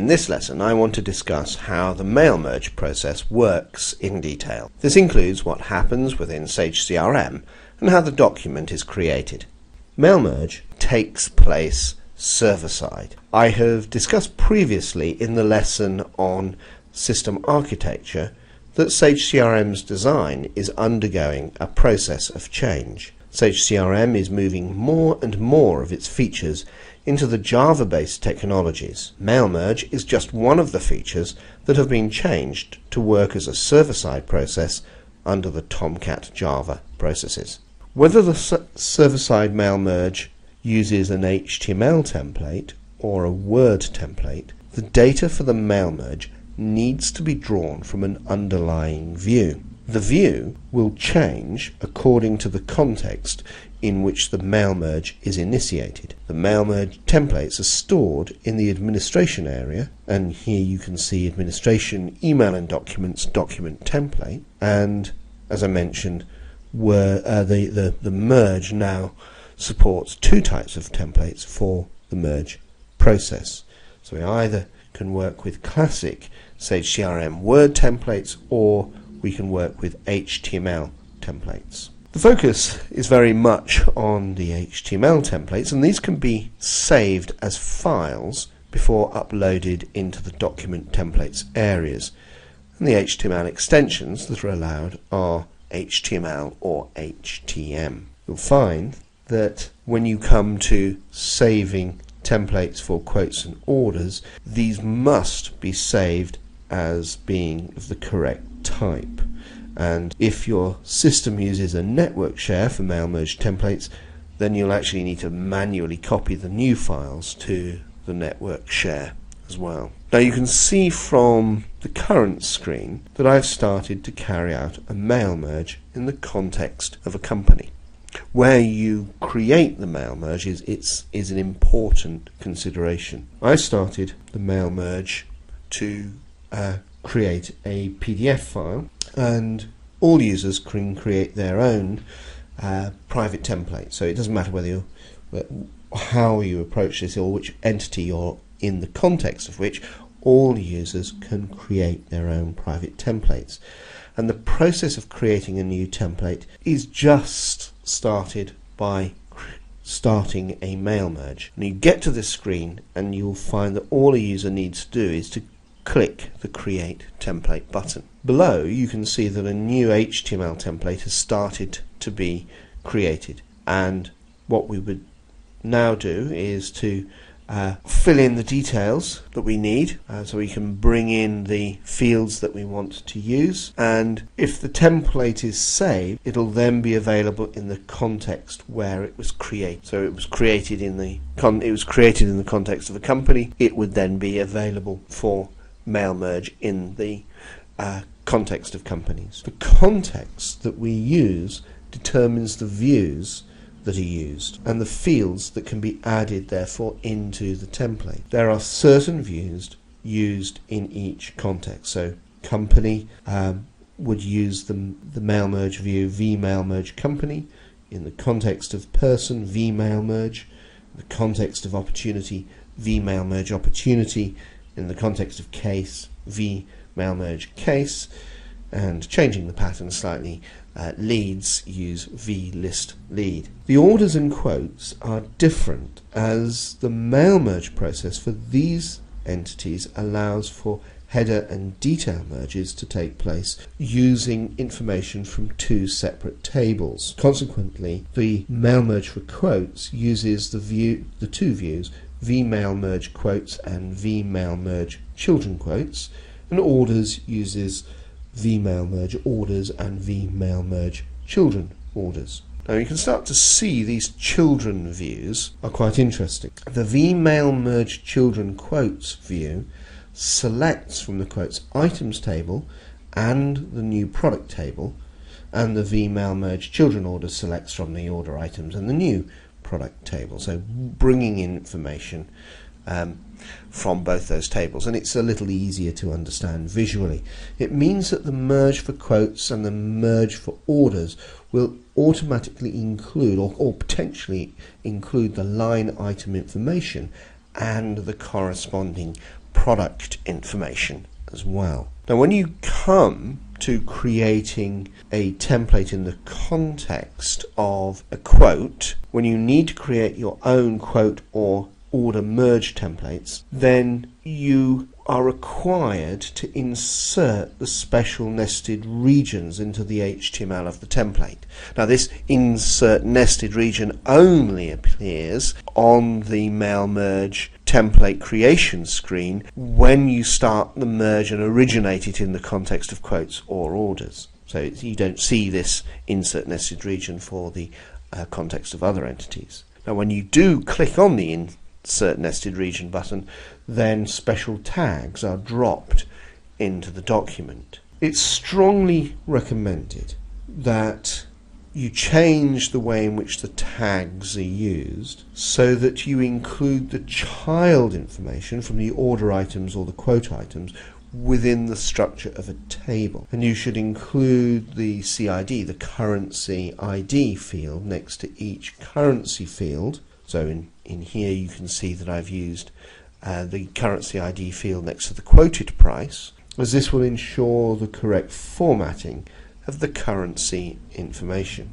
In this lesson, I want to discuss how the mail merge process works in detail. This includes what happens within Sage CRM and how the document is created. Mail merge takes place server-side. I have discussed previously in the lesson on system architecture that Sage CRM's design is undergoing a process of change. Sage CRM is moving more and more of its features into the Java-based technologies. Mail merge is just one of the features that have been changed to work as a server-side process under the Tomcat Java processes. Whether the server-side mail merge uses an HTML template or a Word template, the data for the mail merge needs to be drawn from an underlying view. The view will change according to the context in which the mail merge is initiated. The mail merge templates are stored in the administration area, and here you can see administration, email and documents, document template, and as I mentioned, the merge now supports two types of templates for the merge process. So we either can work with classic Sage CRM Word templates, or we can work with HTML templates. The focus is very much on the HTML templates, and these can be saved as files before uploaded into the document templates areas. And the HTML extensions that are allowed are HTML or HTM. You'll find that when you come to saving templates for quotes and orders, these must be saved as being of the correct type. And if your system uses a network share for mail merge templates, then you'll actually need to manually copy the new files to the network share as well. Now you can see from the current screen that I've started to carry out a mail merge in the context of a company. Where you create the mail merge is an important consideration. I started the mail merge to create a PDF file, and all users can create their own private template. So it doesn't matter how you approach this or which entity you're in the context of which, all users can create their own private templates. And the process of creating a new template is just started by starting a mail merge. And you get to this screen and you'll find that all a user needs to do is to click the Create Template button. Below you can see that a new HTML template has started to be created, and what we would now do is to fill in the details that we need, so we can bring in the fields that we want to use, and if the template is saved, it'll then be available in the context where it was created. So it was created in the context of a company. It would then be available for mail merge in the context of companies. The context that we use determines the views that are used and the fields that can be added therefore into the template. There are certain views used in each context. So company would use the mail merge view vmail merge company. In the context of person, vmail merge. In the context of opportunity, vmail merge opportunity. In the context of case, vmail merge case. And changing the pattern slightly, leads use vlist lead. The orders and quotes are different, as the mail merge process for these entities allows for header and detail merges to take place using information from two separate tables. Consequently, the mail merge for quotes uses the two views vmail merge quotes and vmail merge children quotes, and orders uses vmail merge orders and vmail merge children orders. Now you can start to see these children views are quite interesting. The vmail merge children quotes view selects from the quotes items table and the new product table, and the vmail merge children orders selects from the order items and the new product table. So bringing in information from both those tables, and it's a little easier to understand visually. It means that the merge for quotes and the merge for orders will automatically include or potentially include the line item information and the corresponding product information as well. Now, when you come to creating a template in the context of a quote, when you need to create your own quote or order merge templates, then you are required to insert the special nested regions into the HTML of the template. Now, this insert nested region only appears on the mail merge template creation screen when you start the merge and originate it in the context of quotes or orders. So you don't see this insert nested region for the context of other entities. Now, when you do click on the insert nested region button, then special tags are dropped into the document. It's strongly recommended that you change the way in which the tags are used so that you include the child information from the order items or the quote items within the structure of a table. And you should include the CID, the currency ID field, next to each currency field. So in here you can see that I've used the currency ID field next to the quoted price, as this will ensure the correct formatting of the currency information.